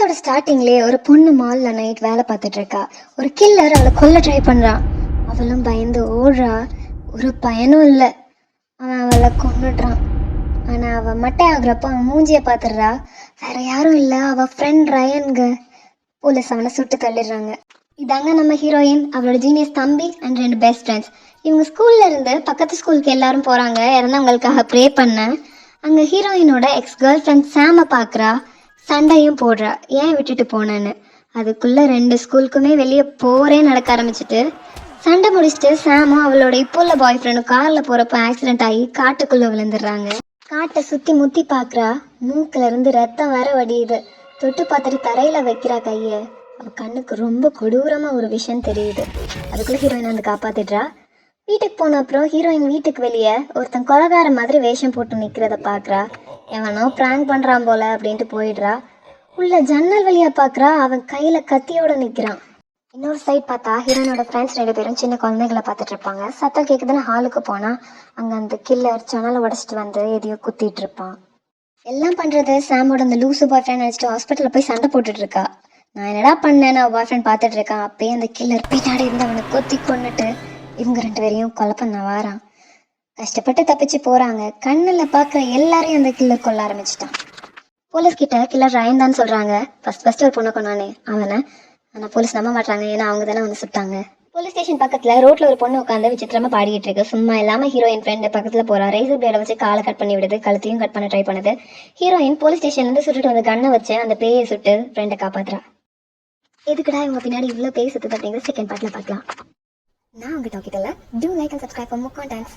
படத்தோட ஸ்டார்டிங்லேயே ஒரு பொண்ணு மால்ல நைட் வேலை பார்த்துட்டு இருக்கா. ஒரு கில்லர் அவளை கொல்ல ட்ரை பண்றான். அவளும் பயந்து ஓடுறா. ஒரு பயனும் இல்லை. அவன் அவளை கொன்னுடுறான். ஆனா அவ மட்டை ஆகுறப்ப அவன் மூஞ்சிய பாத்துடுறா. வேற யாரும் இல்ல, அவ ஃப்ரெண்ட் ரயன்க. போலீஸ் அவனை சுட்டு தள்ளிடுறாங்க. இதாங்க நம்ம ஹீரோயின், அவளோட ஜீனியஸ் தம்பி அண்ட் 2 பெஸ்ட் ஃப்ரெண்ட்ஸ். இவங்க ஸ்கூல்ல இருந்து பக்கத்து ஸ்கூலுக்கு எல்லாரும் போறாங்க இறந்தவங்களுக்காக ப்ரே பண்ண. அங்க ஹீரோயினோட எக்ஸ் கேர்ள் ஃப்ரெண்ட் சாம பாக்குறா. சண்டையும் போடுறா, ஏன் விட்டுட்டு போனேன்னு. அதுக்குள்ள 2 ஸ்கூலுக்குமே வெளியே போரே நடக்க ஆரம்பிச்சிட்டு சண்டை முடிச்சுட்டு சாமும் அவளோட இப்போ உள்ள பாய் ஃப்ரெண்டும் கார்ல போறப்ப ஆக்சிடென்ட் ஆகி காட்டுக்குள்ள விழுந்துடுறாங்க. காட்டை சுத்தி முத்தி பாக்குறா. மூக்குல இருந்து ரத்தம் வர வடியுது. தொட்டு பார்த்துட்டு தரையில வைக்கிறா கைய. அவ கண்ணுக்கு ரொம்ப கொடூரமா ஒரு விஷயம் தெரியுது. அதுக்குள்ள ஹீரோயின் வந்து காப்பாத்திடுறா. வீட்டுக்கு போன அப்புறம் ஹீரோயின் வீட்டுக்கு வெளியே ஒருத்தன் கொலகார மாதிரி வேஷம் போட்டு நிக்கிறத பாக்குறா. எவனோ பிராங்க் பண்றான் போல அப்படின்ட்டு போயிடுறா. உள்ள ஜன்னல் வழியா பாக்குறா, அவன் கையில கத்தியோட நிக்கிறான். இன்னொரு சைட் பார்த்தா ஹீரோனோட ஃப்ரெண்ட்ஸ் 2 பேரும் சின்ன குழந்தைகளை பார்த்துட்டு இருப்பாங்க. சத்தம் கேட்குதுன்னு ஹாலுக்கு போனா அங்க அந்த கில்லர் ஜன்னலை உடச்சிட்டு வந்து எதையோ குத்திட்டு இருப்பான். எல்லாம் பண்றது சாமோட அந்த லூசு பாய் ஃப்ரெண்ட் நினைச்சிட்டு ஹாஸ்பிட்டல்ல போய் சண்டை போட்டுட்டு இருக்கா. நான் என்னடா பண்ணேன்னு அவ பாய் ஃப்ரெண்ட் பார்த்துட்டு இருக்கான். அப்பயே அந்த கில்லர் பின்னாடி இருந்து அவனை கொத்தி கொன்னுட்டு இவங்க 2 பேரையும் கொலை பண்ண வாரான். கஷ்டப்பட்டு தப்பிச்சு போறாங்க. கண்ணில் பார்க்குற எல்லாரையும் அந்த கில்லர் கொல்ல ஆரம்பிச்சிட்டான். போலீஸ் கிட்ட கில்லர் ரயன் தான் சொல்றாங்க. ஃபர்ஸ்ட் ஒரு பொண்ணை கொண்டானே அவனை. ஆனா போலீஸ் நம்ப மாட்டாங்க, ஏன்னா அவங்க தானே வந்து சுட்டாங்க. போலீஸ் ஸ்டேஷன் பக்கத்துல ரோட்ல ஒரு பொண்ணு உட்காந்து விசித்திரமா பாடிட்டு இருக்கு. சும்மா இல்லாம ஹீரோயின் ஃப்ரெண்ட் பக்கத்துல போறா. ரேசர் பிளேட வச்சு காலை கட் பண்ணி விடுது, கழுத்தையும் கட் பண்ண ட்ரை பண்ணுது. ஹீரோயின் போலீஸ் ஸ்டேஷன்ல இருந்து சுட்டுட்டு வந்து கண்ணை வச்சு அந்த பேயை சுட்டு ஃப்ரெண்டை காப்பாத்துறா. எதுக்குடா இவங்க பின்னாடி இவ்வளவு பேய் சுத்துது அப்படிங்கிற செகண்ட் பார்ட்ல பார்க்கலாம். நான் உங்க டாக்கிட்டல. Do like and subscribe for more contents.